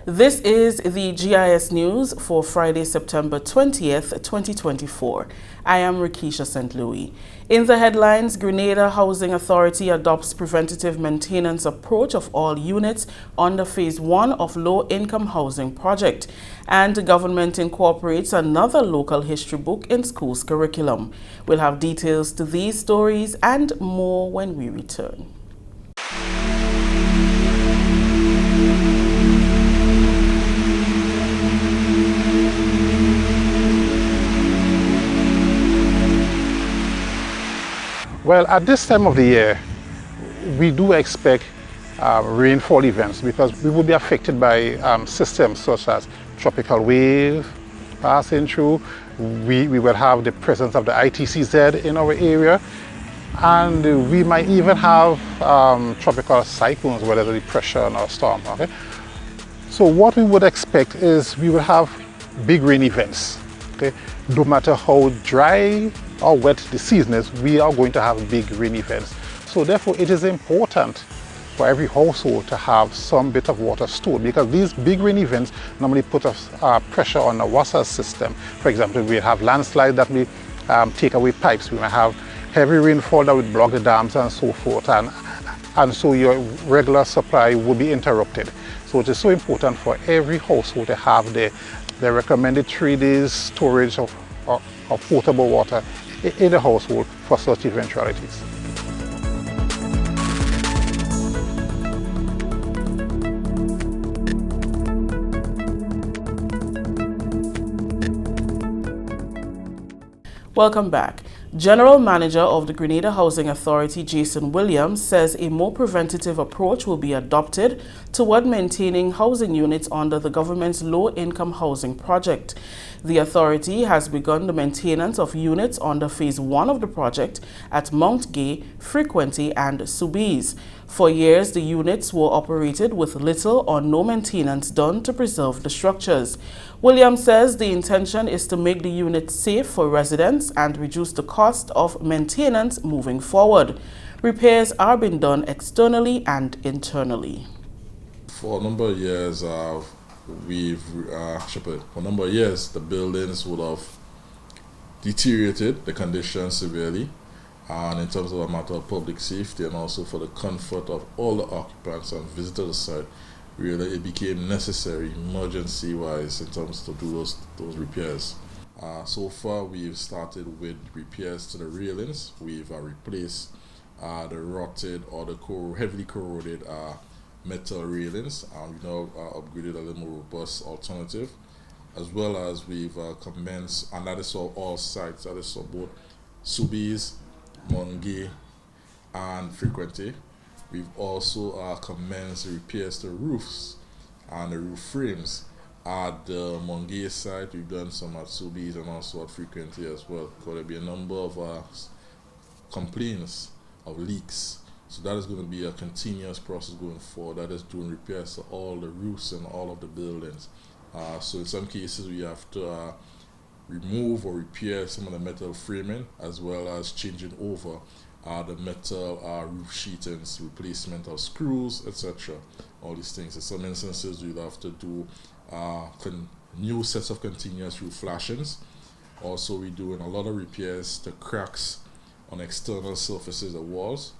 This is the GIS News for Friday, September 20th, 2024. I am Rikisha St. Louis. In the headlines, Grenada Housing Authority adopts preventative maintenance approach of all units under Phase 1 of low-income housing project. And the government incorporates another local history book in school's curriculum. We'll have details to these stories and more when we return. Well, at this time of the year, we do expect rainfall events because we will be affected by systems such as tropical wave passing through. We will have the presence of the ITCZ in our area, and we might even have tropical cyclones, whether it's depression or storm. Okay? So what we would expect is we will have big rain events. Okay? No matter how dry or wet the season is, we are going to have big rain events. So therefore it is important for every household to have some bit of water stored, because these big rain events normally put us pressure on the water system. For example, we have landslides that may take away pipes. We may have heavy rainfall that would block the dams and so forth, and so your regular supply will be interrupted. So it is so important for every household to have the recommended 3 days storage of potable water in the household for such eventualities. Welcome back. General Manager of the Grenada Housing Authority, Jason Williams, says a more preventative approach will be adopted toward maintaining housing units under the government's low-income housing project. The authority has begun the maintenance of units under Phase 1 of the project at Mount Gay, Frequency, and Soubise. For years, the units were operated with little or no maintenance done to preserve the structures. Williams says the intention is to make the units safe for residents and reduce the cost of maintenance moving forward. Repairs are being done externally and internally. For a number of years, the buildings would have deteriorated, the condition severely, and in terms of a matter of public safety and also for the comfort of all the occupants and visitors to the site, really it became necessary, emergency-wise, in terms to do those repairs. So far, we've started with repairs to the railings. We've replaced the rotted or the heavily corroded metal railings. We now upgraded a little more robust alternative, as well as we've commenced, and that is for all sites, that is for both Soubise, Mongay, and Frequency. We've also commenced repairs to roofs and the roof frames. At the Mongay site, we've done some at Soubise and also at Frequency as well. There'll be a number of complaints of leaks. So that is going to be a continuous process going forward. That is doing repairs to all the roofs and all of the buildings. So in some cases, we have to remove or repair some of the metal framing, as well as changing over the metal roof sheetings, replacement of screws, etc. All these things. In some instances, you'll have to do new sets of continuous roof flashings. Also, we're doing a lot of repairs to cracks on external surfaces of walls,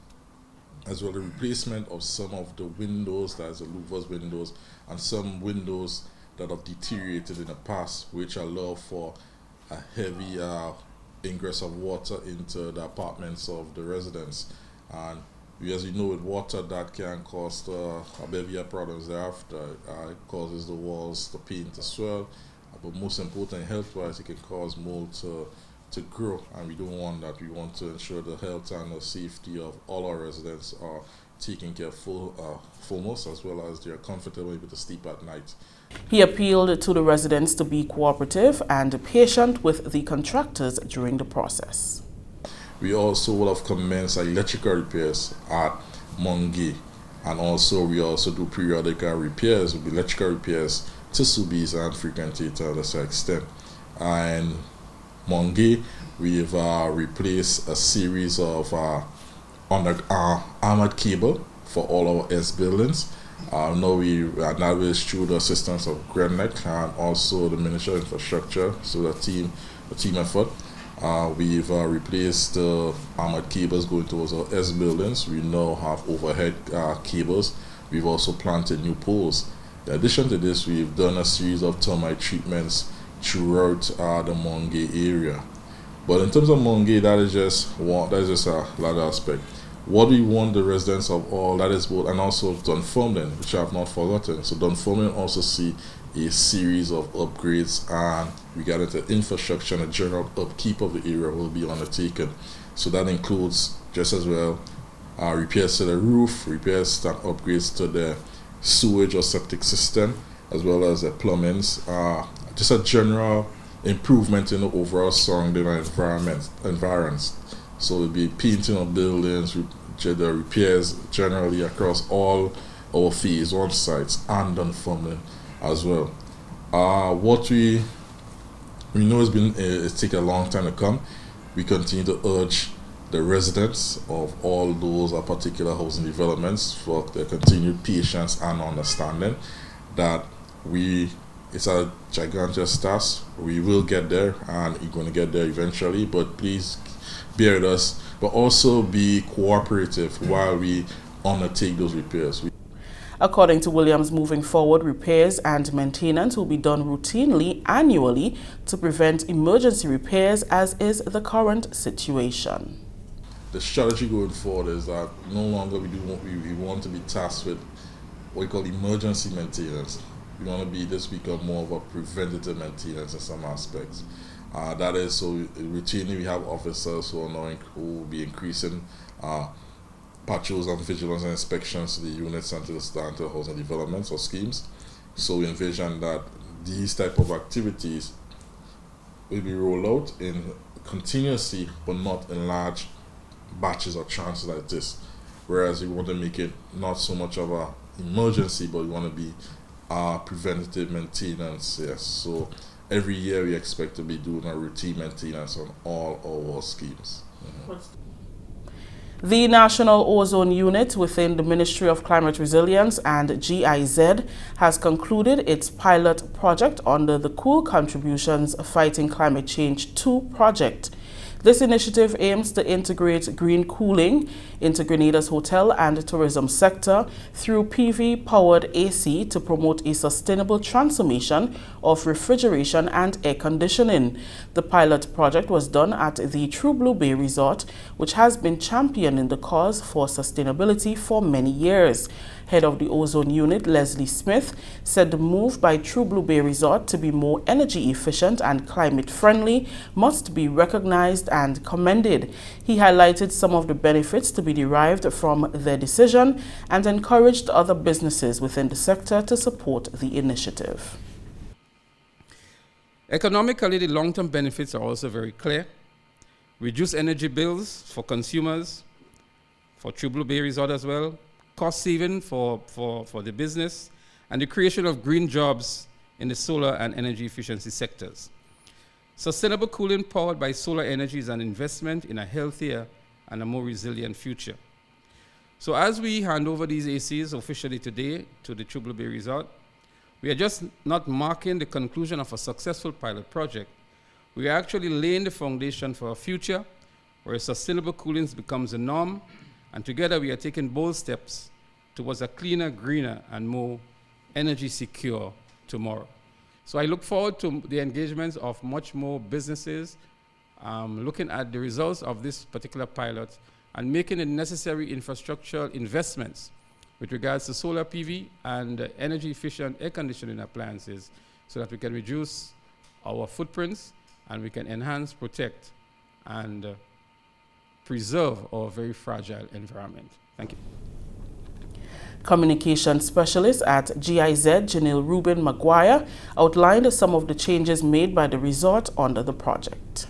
as well as the replacement of some of the windows, that's the louvers windows, and some windows that have deteriorated in the past, which allow for a heavy ingress of water into the apartments of the residents. And as you know, with water, that can cause a bevy of problems thereafter. It causes the walls, the paint to swell, but most important, health-wise, it can cause mold to grow, and we don't want that. We want to ensure the health and the safety of all our residents are taken care of foremost, as well as they are comfortable able to sleep at night. He appealed to the residents to be cooperative and patient with the contractors during the process. We also will have commenced electrical repairs at Mongay, and also we also do periodic repairs with electrical repairs to Soubise and Frequency to a lesser extent. And Mongay, we've replaced a series of armored cable for all our S buildings, Now that is through the assistance of Grenadians and also the Ministry of Infrastructure, so the team effort. We've replaced the armored cables going towards our S buildings. We now have overhead cables. We've also planted new poles. In addition to this, we've done a series of termite treatments throughout the Mongay area. But in terms of Mongay, that is just a large aspect. What we want the residents of all, that is both, and also Dunfermline, which I have not forgotten. So Dunfermline also see a series of upgrades, and regarding the infrastructure and the general upkeep of the area will be undertaken. So that includes just as well repairs to the roof, repairs and upgrades to the sewage or septic system, as well as the plumbings. Just a general improvement in the overall surrounding environments. So it'll be painting of buildings, the repairs generally across all our phase 1 sites and Dunfermline as well. What we know it's taken a long time to come. We continue to urge the residents of all those particular housing developments for their continued patience and understanding that it's a gigantic task. We will get there, and we're going to get there eventually, but please bear with us, but also be cooperative while we undertake those repairs. According to Williams, moving forward, repairs and maintenance will be done routinely annually to prevent emergency repairs, as is the current situation. The strategy going forward is that no longer we want to be tasked with what we call emergency maintenance. We want to become more of a preventative maintenance in some aspects. That is, so routinely we have officers who will be increasing patrols and vigilance and inspections to the units and to the housing developments or schemes. So we envision that these type of activities will be rolled out in continuously, but not in large batches or chances like this. Whereas we want to make it not so much of a emergency, but we want to be preventative maintenance. Yes. So every year we expect to be doing a routine maintenance on all our schemes. The National Ozone Unit within the Ministry of Climate Resilience and GIZ has concluded its pilot project under the Cool Contributions Fighting Climate Change 2 project. This initiative aims to integrate green cooling into Grenada's hotel and tourism sector through PV-powered AC to promote a sustainable transformation of refrigeration and air conditioning. The pilot project was done at the True Blue Bay Resort, which has been championing the cause for sustainability for many years. Head of the Ozone Unit, Leslie Smith, said the move by True Blue Bay Resort to be more energy efficient and climate friendly must be recognized and commended. He highlighted some of the benefits to be derived from their decision and encouraged other businesses within the sector to support the initiative. Economically, the long-term benefits are also very clear. Reduce energy bills for consumers, for True Blue Bay Resort as well, cost saving for the business, and the creation of green jobs in the solar and energy efficiency sectors. Sustainable cooling powered by solar energy is an investment in a healthier and a more resilient future. So as we hand over these ACs officially today to the True Blue Bay Resort, we are just not marking the conclusion of a successful pilot project. We are actually laying the foundation for a future where sustainable cooling becomes the norm, and together we are taking bold steps towards a cleaner, greener, and more energy secure tomorrow. So I look forward to the engagements of much more businesses looking at the results of this particular pilot and making the necessary infrastructural investments with regards to solar PV and energy efficient air conditioning appliances so that we can reduce our footprints and we can enhance, protect, and preserve our very fragile environment. Thank you. Communication specialist at GIZ, Janelle Rubin Maguire, outlined some of the changes made by the resort under the project.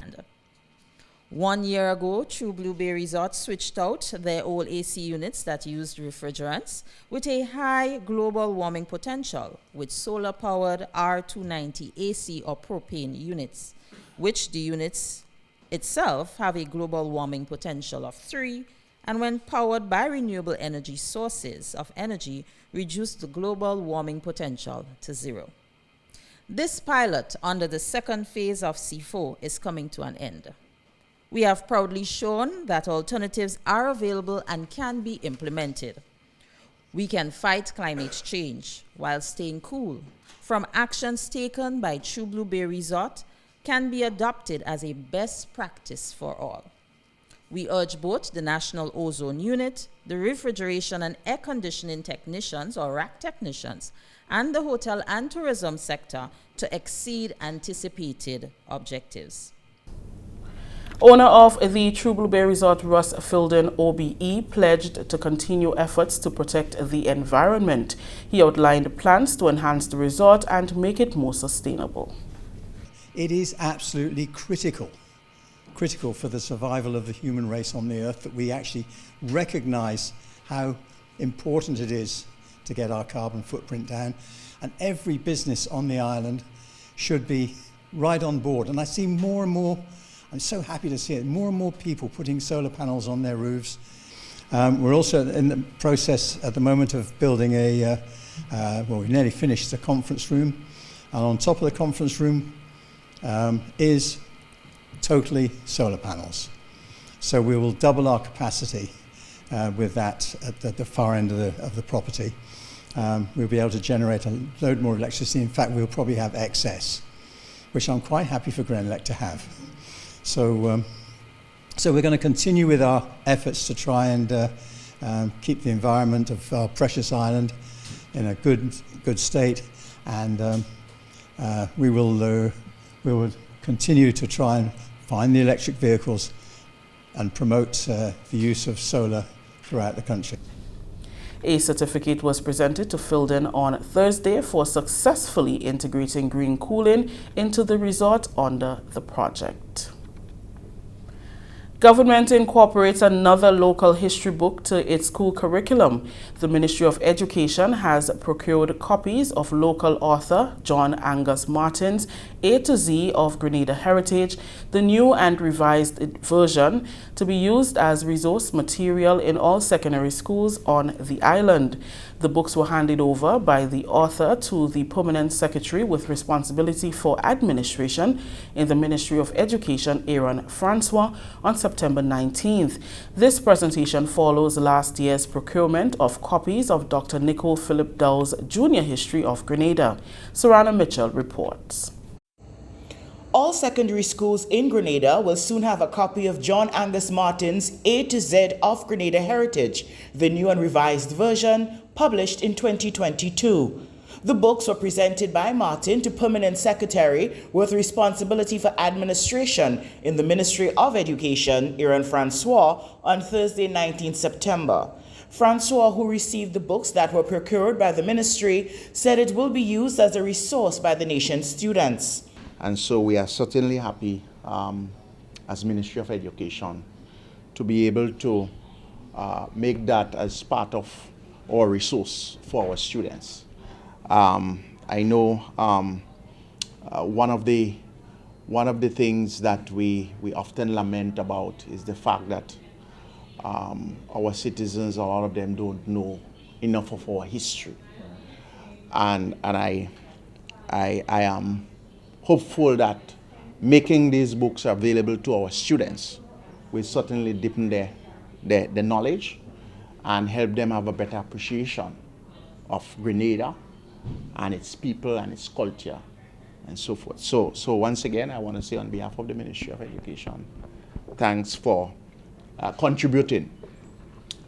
1 year ago, True Blue Bay Resort switched out their old AC units that used refrigerants with a high global warming potential with solar-powered R290 AC or propane units, which the units itself have a global warming potential of 3 and when powered by renewable energy sources of energy, reduce the global warming potential to zero. This pilot under the second phase of C4 is coming to an end. We have proudly shown that alternatives are available and can be implemented. We can fight climate change while staying cool. From actions taken by True Blue Bay Resort can be adopted as a best practice for all. We urge both the National Ozone Unit, the refrigeration and air conditioning technicians or rack technicians, and the hotel and tourism sector to exceed anticipated objectives. Owner of the True Blue Bay Resort, Russ Filden, OBE, pledged to continue efforts to protect the environment. He outlined plans to enhance the resort and make it more sustainable. It is absolutely critical for the survival of the human race on the earth that we actually recognize how important it is to get our carbon footprint down. And every business on the island should be right on board. And I see more and more, I'm so happy to see it, more and more people putting solar panels on their roofs. We're also in the process at the moment of building we've nearly finished the conference room. And on top of the conference room is totally solar panels. So we will double our capacity with that at the far end of the property. We'll be able to generate a load more electricity. In fact, we'll probably have excess, which I'm quite happy for Grenelec to have. So we're going to continue with our efforts to try and keep the environment of our precious island in a good state, and we will continue to try and find the electric vehicles and promote the use of solar throughout the country. A certificate was presented to Filden on Thursday for successfully integrating green cooling into the resort under the project. Government incorporates another local history book to its school curriculum. The Ministry of Education has procured copies of local author John Angus Martin's A to Z of Grenada Heritage, the new and revised version, to be used as resource material in all secondary schools on the island. The books were handed over by the author to the Permanent Secretary with responsibility for administration in the Ministry of Education, Aaron Francois, on September 19th. This presentation follows last year's procurement of copies of Dr. Nico Philip Dow's Junior History of Grenada. Sarana Mitchell reports. All secondary schools in Grenada will soon have a copy of John Angus Martin's A to Z of Grenada Heritage, the new and revised version, published in 2022. The books were presented by Martin to Permanent Secretary with responsibility for administration in the Ministry of Education, Aaron Francois, on Thursday, 19 September. Francois, who received the books that were procured by the ministry, said it will be used as a resource by the nation's students. And so we are certainly happy as Ministry of Education to be able to make that as part of our resource for our students. I know one of the things that we often lament about is the fact that our citizens, a lot of them don't know enough of our history. And I am hopeful that making these books available to our students will certainly deepen their knowledge and help them have a better appreciation of Grenada and its people and its culture and so forth. So once again, I want to say on behalf of the Ministry of Education, thanks for contributing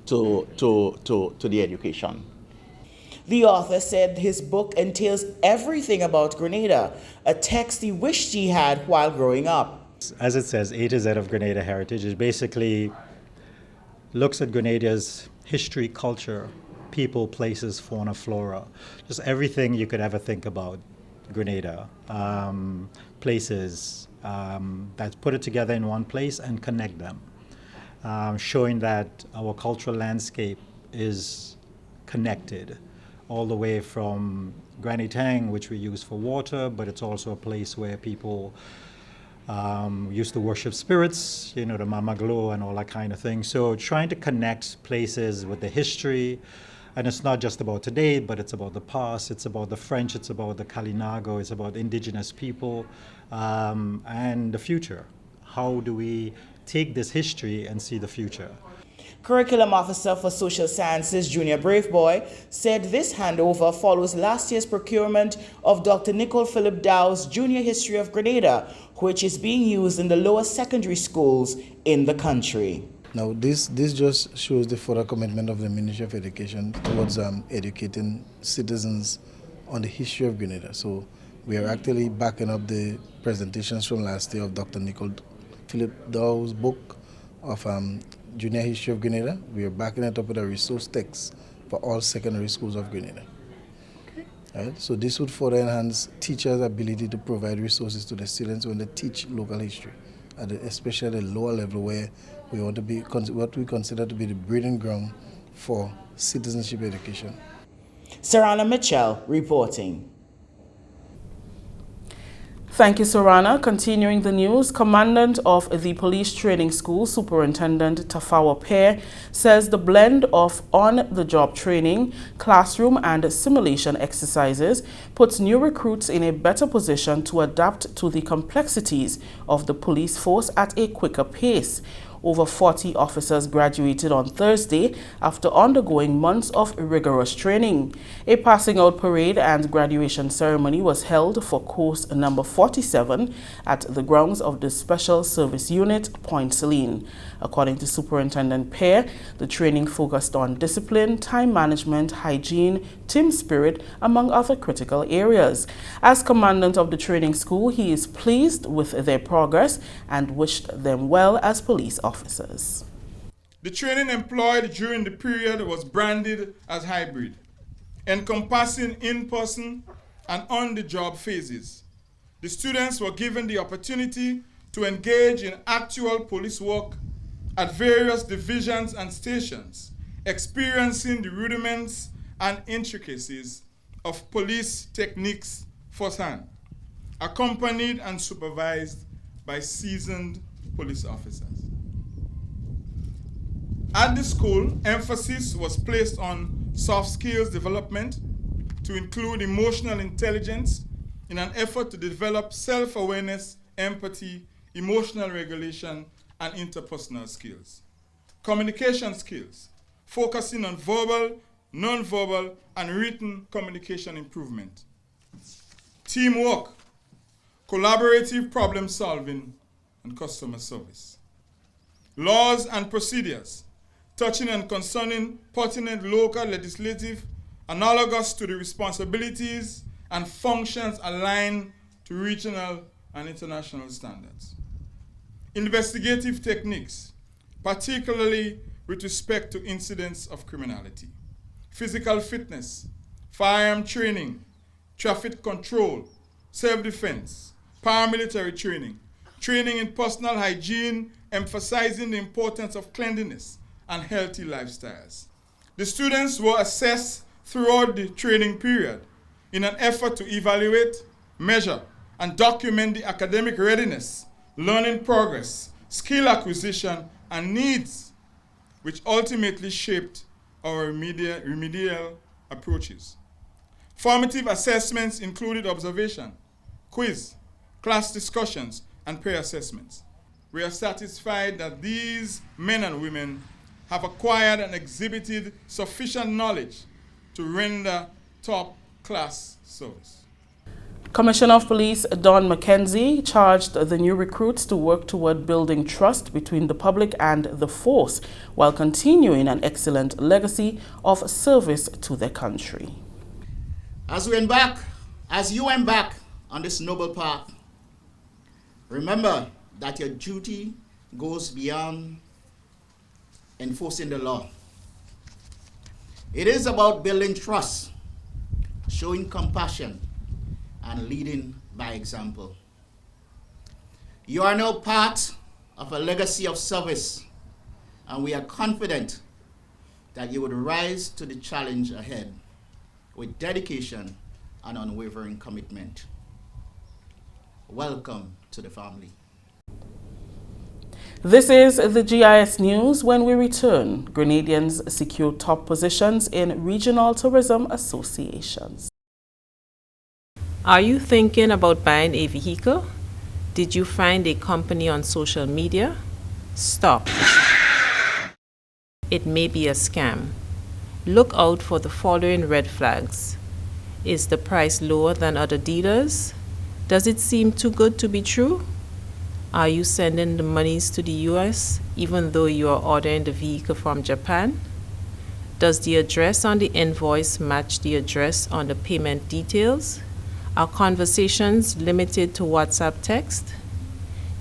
to the education. The author said his book entails everything about Grenada, a text he wished he had while growing up. As it says, A to Z of Grenada Heritage, it basically looks at Grenada's history, culture, people, places, fauna, flora, just everything you could ever think about Grenada. Places that put it together in one place and connect them, showing that our cultural landscape is connected all the way from Granny Tang, which we use for water, but it's also a place where people Used to worship spirits, the Mama Glow and all that kind of thing. So trying to connect places with the history, and it's not just about today, but it's about the past, it's about the French, it's about the Kalinago, it's about indigenous people, and the future. How do we take this history and see the future? Curriculum Officer for Social Sciences, Junior Braveboy, said this handover follows last year's procurement of Dr. Nicole Philip Dow's Junior History of Grenada, which is being used in the lower secondary schools in the country. Now, this just shows the further commitment of the Ministry of Education towards educating citizens on the history of Grenada. So we are actually backing up the presentations from last year of Dr. Nicole Philip Dow's book of Junior History of Grenada. We are backing it up with a resource text for all secondary schools of Grenada. Right? So this would further enhance teachers' ability to provide resources to the students when they teach local history, especially at the lower level where we want to be what we consider to be the breeding ground for citizenship education. Sarana Mitchell reporting. Thank you, Sorana. Continuing the news, Commandant of the Police Training School, Superintendent Tafawa Pear, says the blend of on-the-job training, classroom and simulation exercises puts new recruits in a better position to adapt to the complexities of the police force at a quicker pace. Over 40 officers graduated on Thursday after undergoing months of rigorous training. A passing out parade and graduation ceremony was held for course number 47 at the grounds of the Special Service Unit, Point Celine. According to Superintendent Pear, the training focused on discipline, time management, hygiene, team spirit, among other critical areas. As commandant of the training school, he is pleased with their progress and wished them well as police officers. The training employed during the period was branded as hybrid, encompassing in-person and on-the-job phases. The students were given the opportunity to engage in actual police work at various divisions and stations, experiencing the rudiments and intricacies of police techniques firsthand, accompanied and supervised by seasoned police officers. At the school, emphasis was placed on soft skills development to include emotional intelligence in an effort to develop self-awareness, empathy, emotional regulation, and interpersonal skills. Communication skills, focusing on verbal, non-verbal, and written communication improvement. Teamwork, collaborative problem solving, and customer service. Laws and procedures, touching and concerning pertinent local legislative analogous to the responsibilities and functions aligned to regional and international standards. Investigative techniques, particularly with respect to incidents of criminality. Physical fitness, firearm training, traffic control, self-defense, paramilitary training, training in personal hygiene, emphasizing the importance of cleanliness and healthy lifestyles. The students were assessed throughout the training period in an effort to evaluate, measure, and document the academic readiness, learning progress, skill acquisition, and needs, which ultimately shaped our remedial approaches. Formative assessments included observation, quiz, class discussions, and peer assessments. We are satisfied that these men and women have acquired and exhibited sufficient knowledge to render top-class service. Commissioner of Police Don McKenzie charged the new recruits to work toward building trust between the public and the force while continuing an excellent legacy of service to their country. As you embark on this noble path, remember that your duty goes beyond enforcing the law. It is about building trust, showing compassion, and leading by example. You are now part of a legacy of service, and we are confident that you would rise to the challenge ahead with dedication and unwavering commitment. Welcome to the family. This is the GIS News. When we return, Grenadians secure top positions in regional tourism associations. Are you thinking about buying a vehicle? Did you find a company on social media? Stop. It may be a scam. Look out for the following red flags. Is the price lower than other dealers? Does it seem too good to be true? Are you sending the monies to the US even though you are ordering the vehicle from Japan? Does the address on the invoice match the address on the payment details? Are conversations limited to WhatsApp text?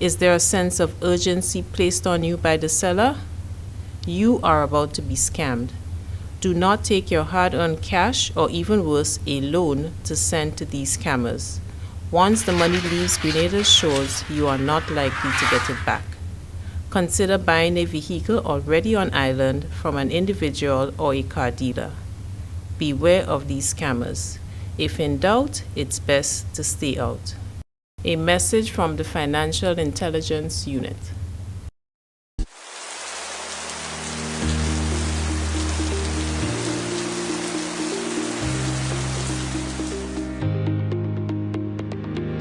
Is there a sense of urgency placed on you by the seller? You are about to be scammed. Do not take your hard-earned cash or even worse, a loan to send to these scammers. Once the money leaves Grenada's shores, you are not likely to get it back. Consider buying a vehicle already on island from an individual or a car dealer. Beware of these scammers. If in doubt, it's best to stay out. A message from the Financial Intelligence Unit.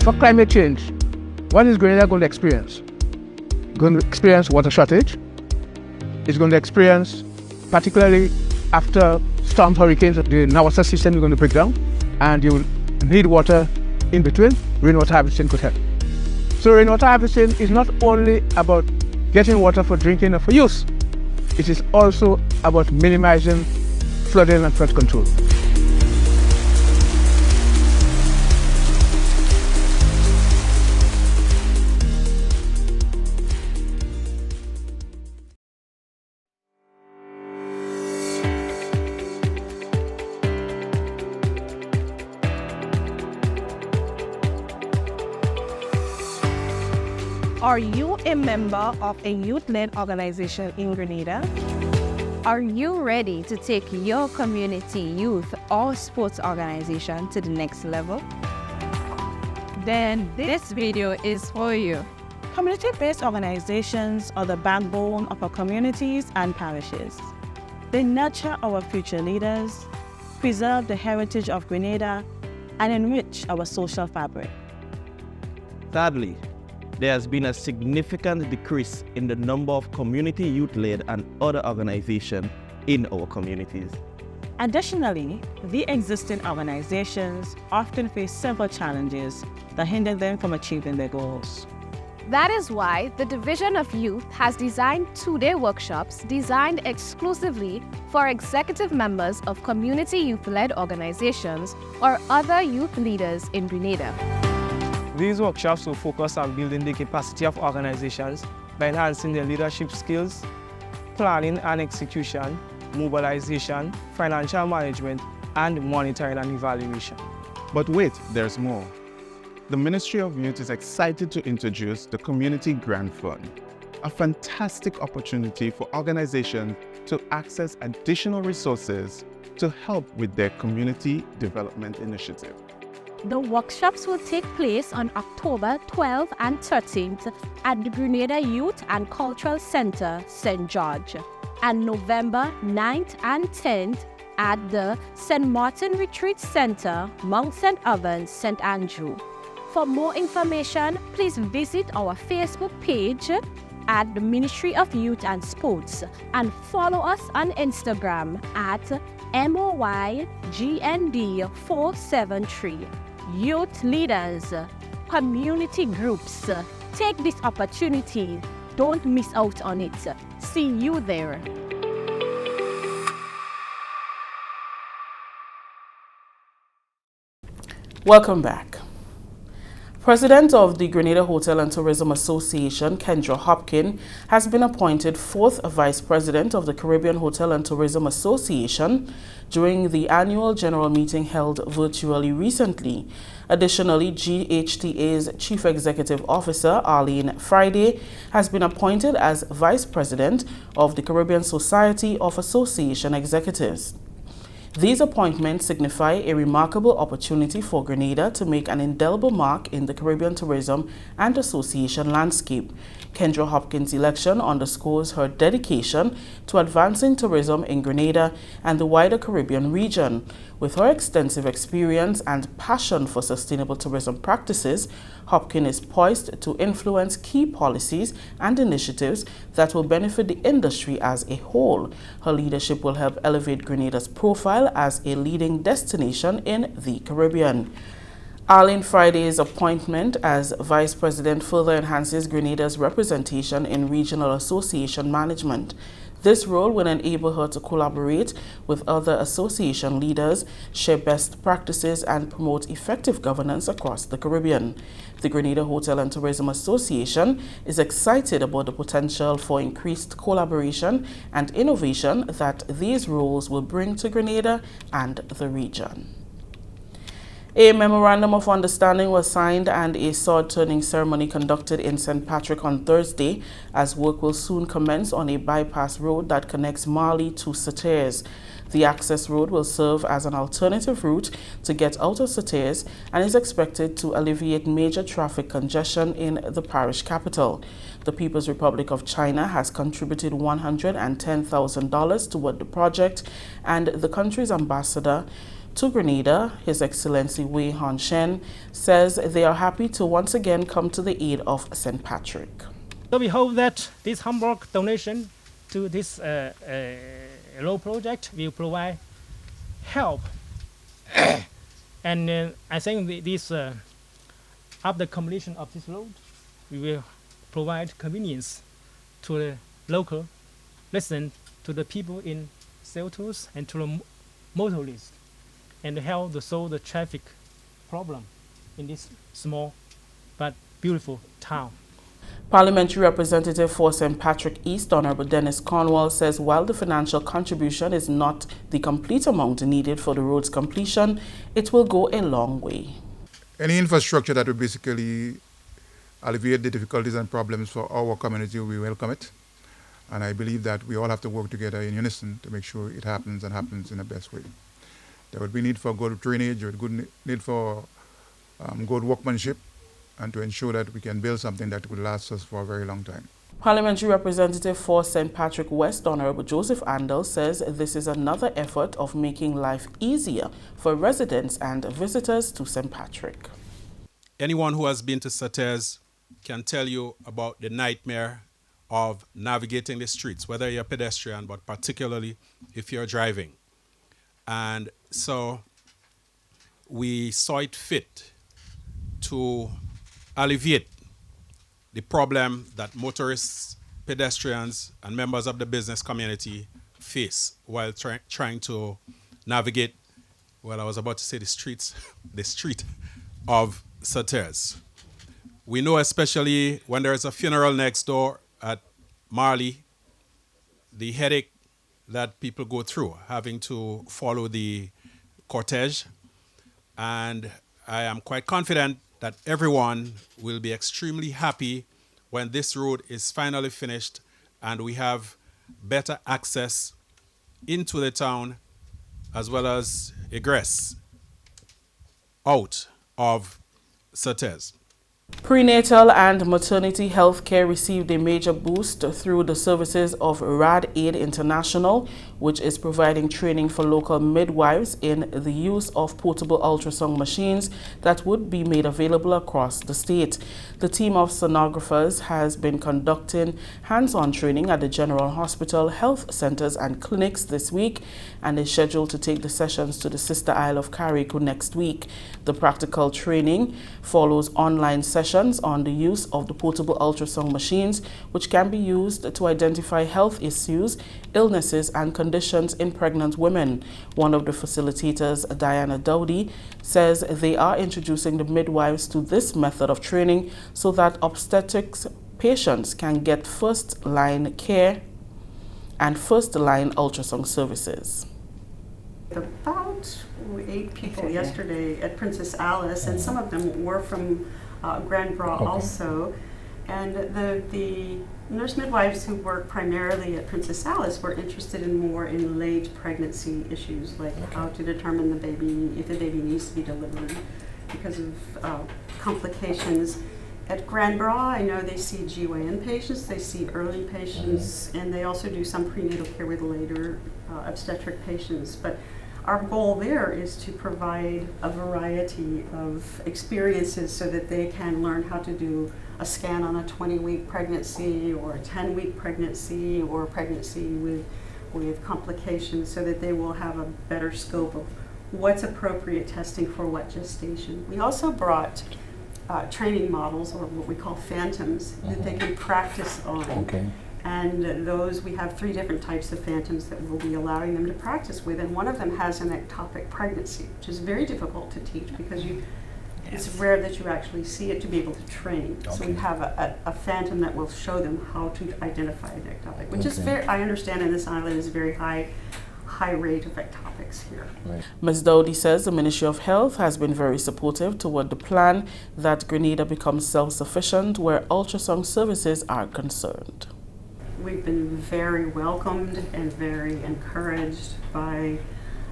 For climate change, what is Grenada going to experience? Going to experience water shortage. It's going to experience, particularly after storm hurricanes, the Nawasa system is going to break down, and you will need water in between. Rainwater harvesting could help. So rainwater harvesting is not only about getting water for drinking or for use. It is also about minimizing flooding and flood control. Are you a member of a youth-led organization in Grenada? Are you ready to take your community, youth, or sports organization to the next level? Then this video is for you. Community-based organizations are the backbone of our communities and parishes. They nurture our future leaders, preserve the heritage of Grenada, and enrich our social fabric. Sadly, there has been a significant decrease in the number of community youth-led and other organizations in our communities. Additionally, the existing organizations often face several challenges that hinder them from achieving their goals. That is why the Division of Youth has designed two-day workshops designed exclusively for executive members of community youth-led organizations or other youth leaders in Grenada. These workshops will focus on building the capacity of organizations by enhancing their leadership skills, planning and execution, mobilization, financial management, and monitoring and evaluation. But wait, there's more. The Ministry of Youth is excited to introduce the Community Grant Fund, a fantastic opportunity for organizations to access additional resources to help with their community development initiative. The workshops will take place on October 12th and 13th at the Grenada Youth and Cultural Center, St. George, and November 9th and 10th at the St. Martin Retreat Center, Mount St. Evans, St. Andrew. For more information, please visit our Facebook page at the Ministry of Youth and Sports and follow us on Instagram at MOYGND473. Youth leaders, community groups, take this opportunity. Don't miss out on it. See you there. Welcome back. President of the Grenada Hotel and Tourism Association, Kendra Hopkin, has been appointed 4th Vice President of the Caribbean Hotel and Tourism Association during the annual general meeting held virtually recently. Additionally, GHTA's Chief Executive Officer, Arlene Friday, has been appointed as Vice President of the Caribbean Society of Association Executives. These appointments signify a remarkable opportunity for Grenada to make an indelible mark in the Caribbean tourism and association landscape. Kendra Hopkins' election underscores her dedication to advancing tourism in Grenada and the wider Caribbean region. With her extensive experience and passion for sustainable tourism practices, Hopkins is poised to influence key policies and initiatives that will benefit the industry as a whole. Her leadership will help elevate Grenada's profile as a leading destination in the Caribbean. Arlene Friday's appointment as Vice President further enhances Grenada's representation in regional association management. This role will enable her to collaborate with other association leaders, share best practices, and promote effective governance across the Caribbean. The Grenada Hotel and Tourism Association is excited about the potential for increased collaboration and innovation that these roles will bring to Grenada and the region. A memorandum of understanding was signed and a sword-turning ceremony conducted in St. Patrick on Thursday, as work will soon commence on a bypass road that connects Marley to Sept. The access road will serve as an alternative route to get out of Sept and is expected to alleviate major traffic congestion in the parish capital. The People's Republic of China has contributed $110,000 toward the project, and the country's ambassador to Grenada, His Excellency vgh'n, says they are happy to once again come to the aid of St. Patrick. So we hope that this humble donation to this road project will provide help. And I think this, after completion of this road, we will provide convenience to the local residents, to the people in shelters, and to the motorists, and help to solve the traffic problem in this small but beautiful town. Parliamentary Representative for St. Patrick East, Honorable Dennis Cornwall, says while the financial contribution is not the complete amount needed for the road's completion, it will go a long way. Any infrastructure that will basically alleviate the difficulties and problems for our community, we welcome it. And I believe that we all have to work together in unison to make sure it happens and happens in the best way. There would be need for good drainage, or good need for good workmanship, and to ensure that we can build something that will last us for a very long time. Parliamentary Representative for St. Patrick West, Honorable Joseph Andel, says this is another effort of making life easier for residents and visitors to St. Patrick. Anyone who has been to Sept can tell you about the nightmare of navigating the streets, whether you're a pedestrian, but particularly if you're driving. And so we saw it fit to alleviate the problem that motorists, pedestrians, and members of the business community face while trying to navigate, well, I was about to say the street of Sept. We know, especially when there is a funeral next door at Marley, the headache that people go through having to follow the cortege. And I am quite confident that everyone will be extremely happy when this road is finally finished and we have better access into the town as well as egress out of Sept. Prenatal and maternity health care received a major boost through the services of Rad Aid International, which is providing training for local midwives in the use of portable ultrasound machines that would be made available across the state. The team of sonographers has been conducting hands-on training at the General Hospital, health centers, and clinics this week, and is scheduled to take the sessions to the sister isle of Carriacou next week. The practical training follows online sessions on the use of the portable ultrasound machines, which can be used to identify health issues, illnesses, and conditions in pregnant women. One of the facilitators, Diana Dowdy, says they are introducing the midwives to this method of training so that obstetrics patients can get first-line care and first-line ultrasound services. About 8 people yesterday at Princess Alice, and some of them were from Grand Bras also. And the nurse midwives who work primarily at Princess Alice were interested more in late pregnancy issues, like how to determine the baby, if the baby needs to be delivered because of complications. At Grand Bras, I know they see GYN patients, they see early patients, and they also do some prenatal care with later obstetric patients. But our goal there is to provide a variety of experiences so that they can learn how to do a scan on a 20-week pregnancy or a 10-week pregnancy or a pregnancy with complications, so that they will have a better scope of what's appropriate testing for what gestation. We also brought training models, or what we call phantoms, that they can practice on. Okay. And those, we have 3 different types of phantoms that we'll be allowing them to practice with, and one of them has an ectopic pregnancy, which is very difficult to teach because it's rare that you actually see it to be able to train. Okay. So we have a phantom that will show them how to identify an ectopic, which is very, I understand in this island is very high rate of ectopics here. Right. Ms. Dowdy says the Ministry of Health has been very supportive toward the plan that Grenada becomes self-sufficient where ultrasound services are concerned. We've been very welcomed and very encouraged by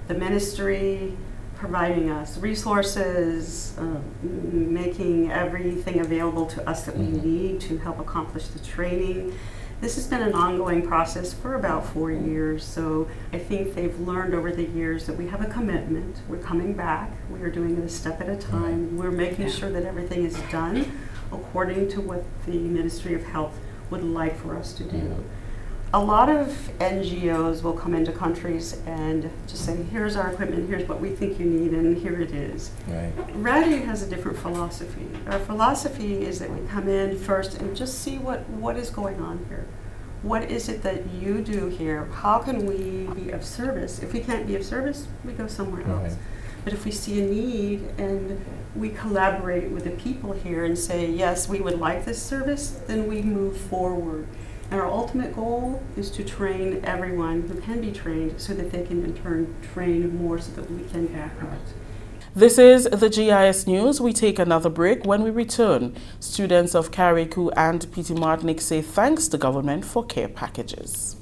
the ministry, providing us resources, making everything available to us that we need to help accomplish the training. This has been an ongoing process for about 4 years, so I think they've learned over the years that we have a commitment. We're coming back. We are doing it a step at a time. We're making sure that everything is done according to what the Ministry of Health would like for us to do. A lot of NGOs will come into countries and just say, here's our equipment, here's what we think you need, and here it is. Right. Radu has a different philosophy. Our philosophy is that we come in first and just see what is going on here. What is it that you do here? How can we be of service? If we can't be of service, we go somewhere else. But if we see a need and we collaborate with the people here and say, yes, we would like this service, then we move forward. And our ultimate goal is to train everyone who can be trained so that they can in turn train more so that we can back up. This is the GIS News. We take another break. When we return, students of Carriacou and Petit Martinique say thanks to government for care packages.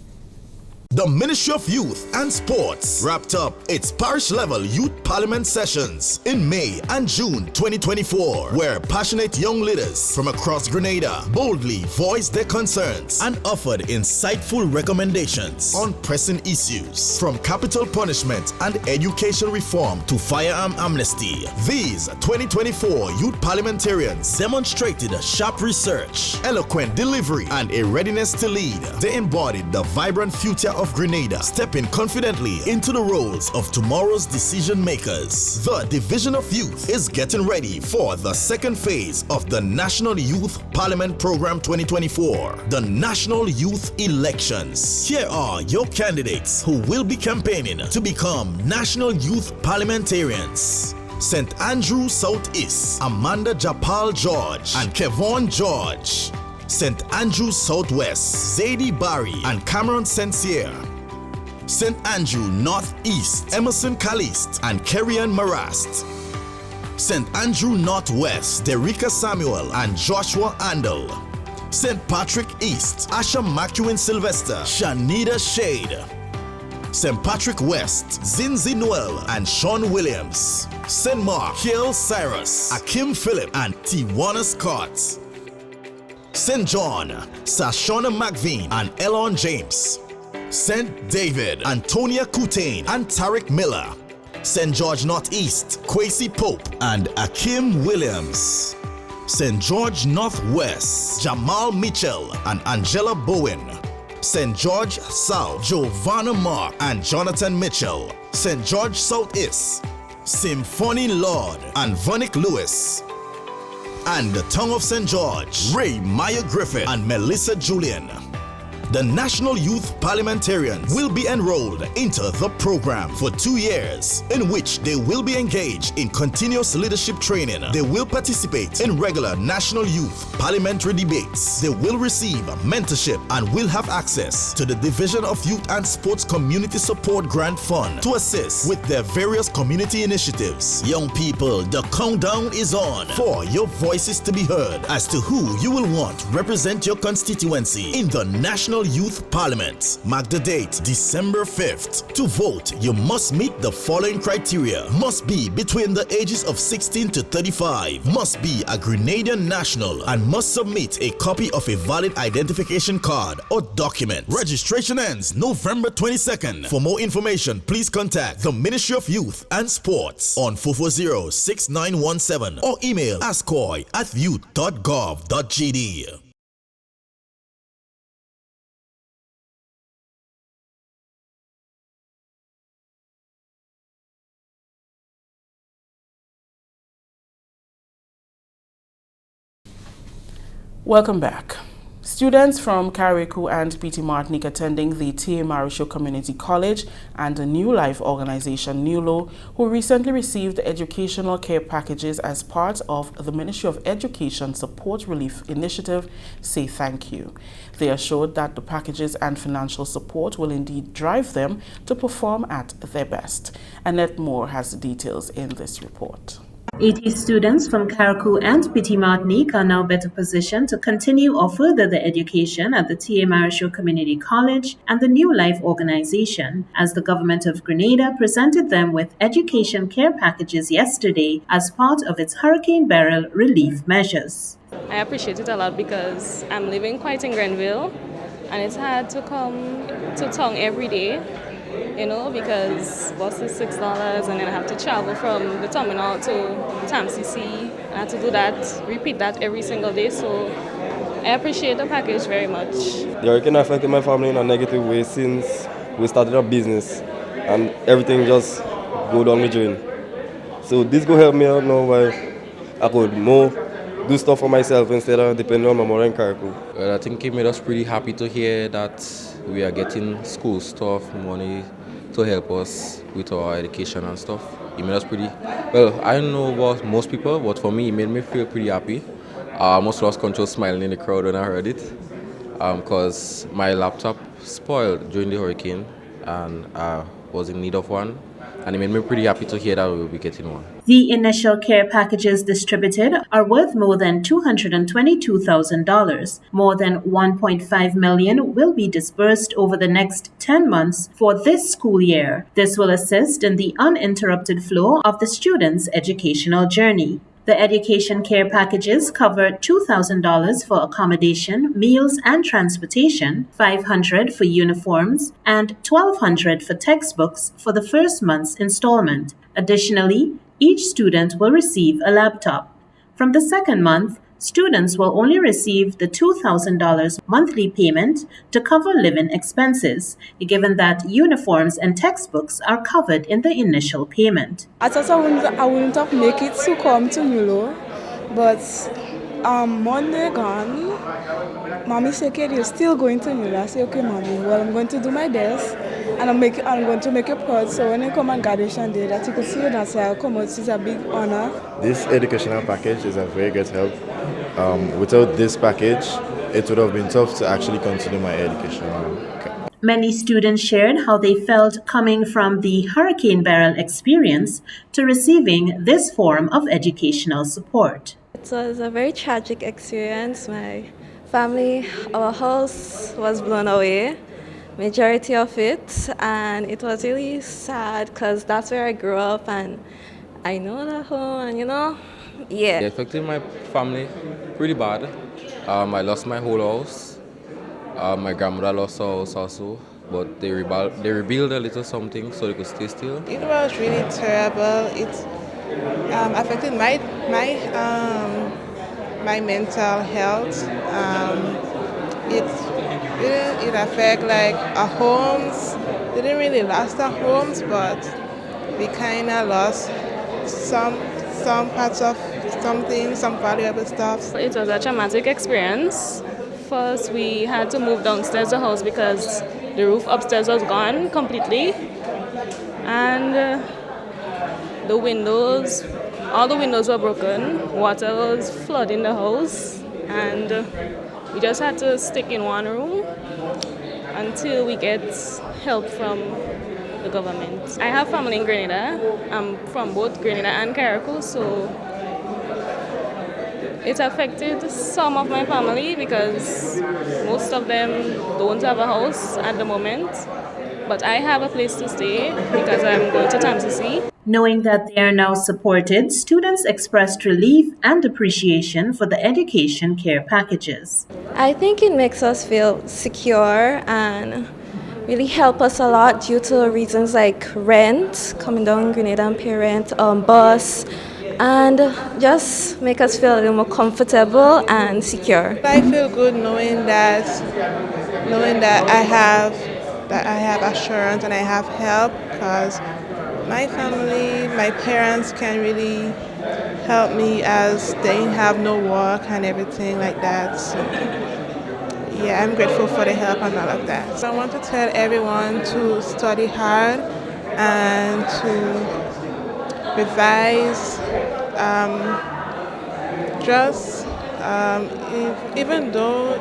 The Ministry of Youth and Sports wrapped up its parish-level youth parliament sessions in May and June 2024, where passionate young leaders from across Grenada boldly voiced their concerns and offered insightful recommendations on pressing issues, from capital punishment and education reform to firearm amnesty. These 2024 youth parliamentarians demonstrated sharp research, eloquent delivery, and a readiness to lead. They embodied the vibrant future of Grenada, stepping confidently into the roles of tomorrow's decision makers. The Division of Youth is getting ready for the second phase of the National Youth Parliament Program 2024, the National Youth Elections. Here are your candidates who will be campaigning to become National Youth Parliamentarians. St. Andrew Southeast, Amanda Japal George and Kevon George. St. Andrew Southwest, Zadie Barry and Cameron Sensier. St. Andrew Northeast, Emerson Caliste and Kerrian Marast. St. Andrew Northwest, Derricka Samuel and Joshua Andel. St. Patrick East, Asha McEwen Sylvester, Shanida Shade. St. Patrick West, Zinzi Noel and Sean Williams. St. Mark, Kiel Cyrus, Akim Phillip and Tiwana Scott. St. John, Sashona McVean and Elon James. St. David, Antonia Coutain and Tarek Miller. St. George Northeast, Kwesi Pope and Akim Williams. St. George Northwest, Jamal Mitchell and Angela Bowen. St. George South, Giovanna Mark and Jonathan Mitchell. St. George Southeast, Symphony Lord and Vonick Lewis. And the Tongue of St. George, Ray Maya Griffith and Melissa Julian. The National Youth Parliamentarians will be enrolled into the program for 2 years, in which they will be engaged in continuous leadership training. They will participate in regular national youth parliamentary debates. They will receive mentorship and will have access to the Division of Youth and Sports Community Support Grant Fund to assist with their various community initiatives. Young people, the countdown is on for your voices to be heard as to who you will want represent your constituency in the National Youth Parliament. Mark the date, December 5th. To vote, you must meet the following criteria. Must be between the ages of 16 to 35, must be a Grenadian national, and must submit a copy of a valid identification card or document. Registration ends November 22nd. For more information, please contact the Ministry of Youth and Sports on 440-6917 or email ascoy@youth.gov.gd. Welcome back. Students from Carriacou and Petit Martinique attending the T.A. Marisho Community College and the New Life organization, NULO, who recently received educational care packages as part of the Ministry of Education Support Relief Initiative, say thank you. They assured that the packages and financial support will indeed drive them to perform at their best. Annette Moore has the details in this report. 80 students from Carriacou and Petit Martinique are now better positioned to continue or further their education at the T.A. Marisho Community College and the New Life organization, as the government of Grenada presented them with education care packages yesterday as part of its Hurricane Beryl relief measures. I appreciate it a lot because I'm living quite in Grenville and it's hard to come to town every day. You know, because bus is $6 and then I have to travel from the terminal to TAMCC. I have to do that, repeat that every single day. So I appreciate the package very much. The hurricane affected my family in a negative way since we started a business and everything just go down the drain. So this will help me out now where I could more do stuff for myself instead of depending on my mother in Carriacou. Well, I think it made us pretty happy to hear that we are getting school stuff, money to help us with our education and stuff. It made us pretty, well, I don't know about most people, but for me, it made me feel pretty happy. I almost lost control smiling in the crowd when I heard it because my laptop spoiled during the hurricane and I was in need of one. And it made me pretty happy to hear that we will be getting one. The initial care packages distributed are worth more than $222,000. More than $1.5 million will be disbursed over the next 10 months for this school year. This will assist in the uninterrupted flow of the students' educational journey. The education care packages cover $2,000 for accommodation, meals and transportation, $500 for uniforms, and $1,200 for textbooks for the first month's installment. Additionally, each student will receive a laptop. From the second month, students will only receive the $2,000 monthly payment to cover living expenses, given that uniforms and textbooks are covered in the initial payment. I thought I wouldn't have make it to come to NULO, but Monday gone, Mommy said, okay, you're still going to NULO. I said, okay, Mommy, well, I'm going to do my best, and I'm going to make you proud. So when I come on graduation day, that you can see that I'll come out, it's a big honor. This educational package is a very great help. Without this package, it would have been tough to actually continue my education. Many students shared how they felt coming from the Hurricane Beryl experience to receiving this form of educational support. It was a very tragic experience. My family, our house was blown away, majority of it, and it was really sad because that's where I grew up and I know the home and yeah. It affected my family pretty bad. I lost my whole house. My grandmother lost her house also, but they rebuilt a little something so they could stay still. It was really terrible. It affected my mental health. It affected like our homes. They didn't really lost our homes, but we kind of lost some parts of something, some valuable stuff. It was a traumatic experience first we had to move downstairs the house because the roof upstairs was gone completely. And the windows, all the windows were broken. Water was flooding the house. And we just had to stick in one room until we get help from the government. I have family in Grenada. I'm from both Grenada and Carriacou, so it affected some of my family because most of them don't have a house at the moment. But I have a place to stay because I'm going to Tamsisi. Knowing that they are now supported, students expressed relief and appreciation for the education care packages. I think it makes us feel secure and really help us a lot due to reasons like rent, coming down Grenada and pay rent, bus, and just make us feel a little more comfortable and secure. I feel good knowing that I have assurance and I have help, because my family, my parents can really help me as they have no work and everything like that. So, yeah, I'm grateful for the help and all of that. So I want to tell everyone to study hard and to revise. Even though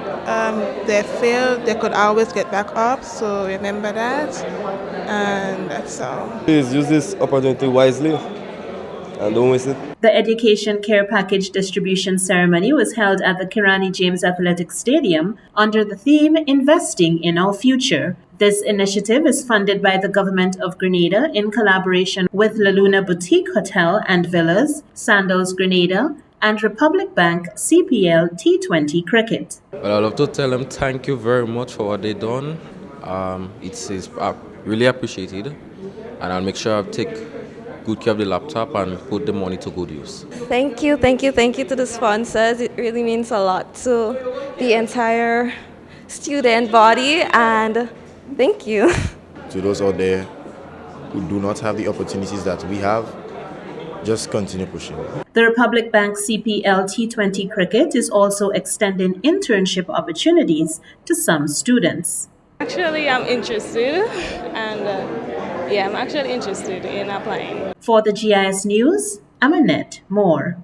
they fail, they could always get back up. So remember that, and that's all. Please use this opportunity wisely and don't waste it. The education care package distribution ceremony was held at the Kirani James Athletic Stadium under the theme Investing in Our Future. This initiative is funded by the Government of Grenada in collaboration with La Luna Boutique Hotel and Villas, Sandals Grenada, and Republic Bank CPL T20 Cricket. Well, I'd love to tell them thank you very much for what they've done. It's really appreciated, and I'll make sure I take good care of the laptop and put the money to good use. Thank you to the sponsors. It really means a lot to the entire student body, and thank you. To those out there who do not have the opportunities that we have, just continue pushing. The Republic Bank CPL T20 Cricket is also extending internship opportunities to some students. Actually, I'm interested, and I'm actually interested in applying. For the GIS News, I'm Annette Moore.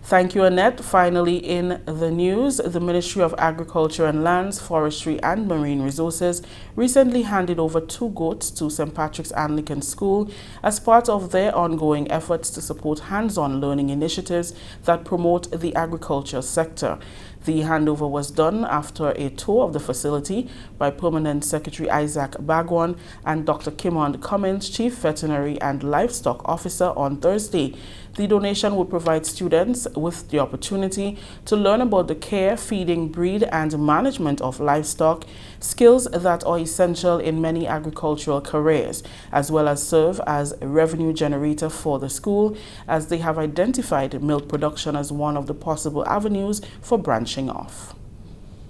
Thank you, Annette. Finally, in the news, the Ministry of Agriculture and Lands, Forestry and Marine Resources recently handed over 2 goats to St. Patrick's Anglican School as part of their ongoing efforts to support hands-on learning initiatives that promote the agriculture sector. The handover was done after a tour of the facility by Permanent Secretary Isaac Bagwan and Dr. Kimond Cummins, Chief Veterinary and Livestock Officer, on Thursday. The donation will provide students with the opportunity to learn about the care, feeding, breed, and management of livestock, skills that are essential in many agricultural careers, as well as serve as a revenue generator for the school, as they have identified milk production as one of the possible avenues for branching off.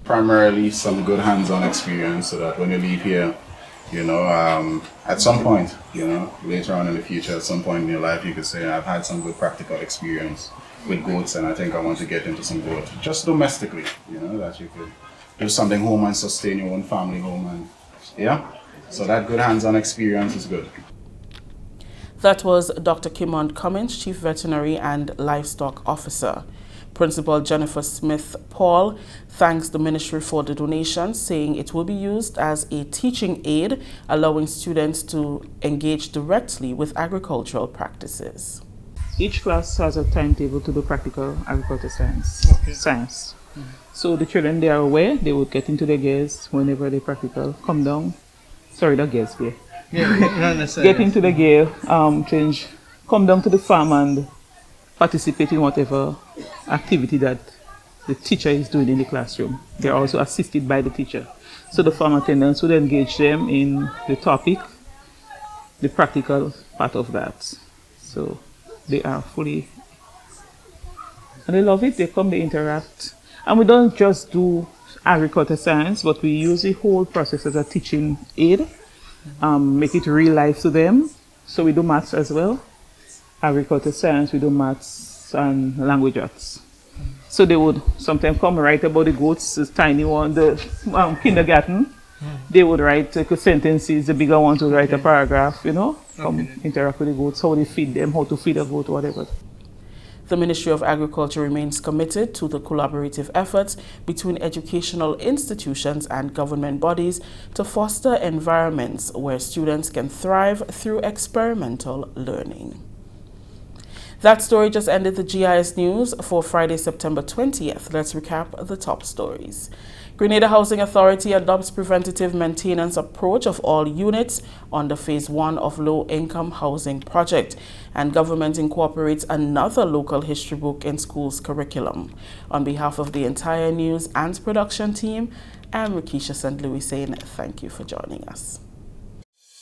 Primarily some good hands-on experience, so that when you leave here, at some point, later on in the future, at some point in your life, you could say, I've had some good practical experience with goats, and I think I want to get into some goat, just domestically, that you could do something home and sustain your own family home, and so that good hands-on experience is good. That was Dr. Kimond Cummins, Chief Veterinary and Livestock Officer. Principal Jennifer Smith-Paul thanks the ministry for the donation, saying it will be used as a teaching aid, allowing students to engage directly with agricultural practices. Each class has a timetable to do practical agriculture science. So the children, they are aware, they would get into their gears whenever they practical, come down. Sorry, not gears, gear. Get into the gear, change, come down to the farm and participate in whatever activity that the teacher is doing in the classroom. They're also assisted by the teacher. So the farm attendants would engage them in the topic, the practical part of that. So they are fully, and they love it, they come, they interact. And we don't just do agriculture science, but we use the whole process as a teaching aid, make it real life to them. So we do maths as well. Agriculture science, we do maths and language arts. So they would sometimes come write about the goats, the tiny one, the kindergarten. They would write sentences, the bigger ones would write a paragraph, you know, interact with the goats, how they feed them, how to feed a goat, whatever. The Ministry of Agriculture remains committed to the collaborative efforts between educational institutions and government bodies to foster environments where students can thrive through experimental learning. That story just ended the GIS News for Friday, September 20th. Let's recap the top stories. Grenada Housing Authority adopts preventative maintenance approach of all units under Phase 1 of low-income housing project, and government incorporates another local history book in schools curriculum. On behalf of the entire news and production team, I'm Rikisha St. Louis saying thank you for joining us.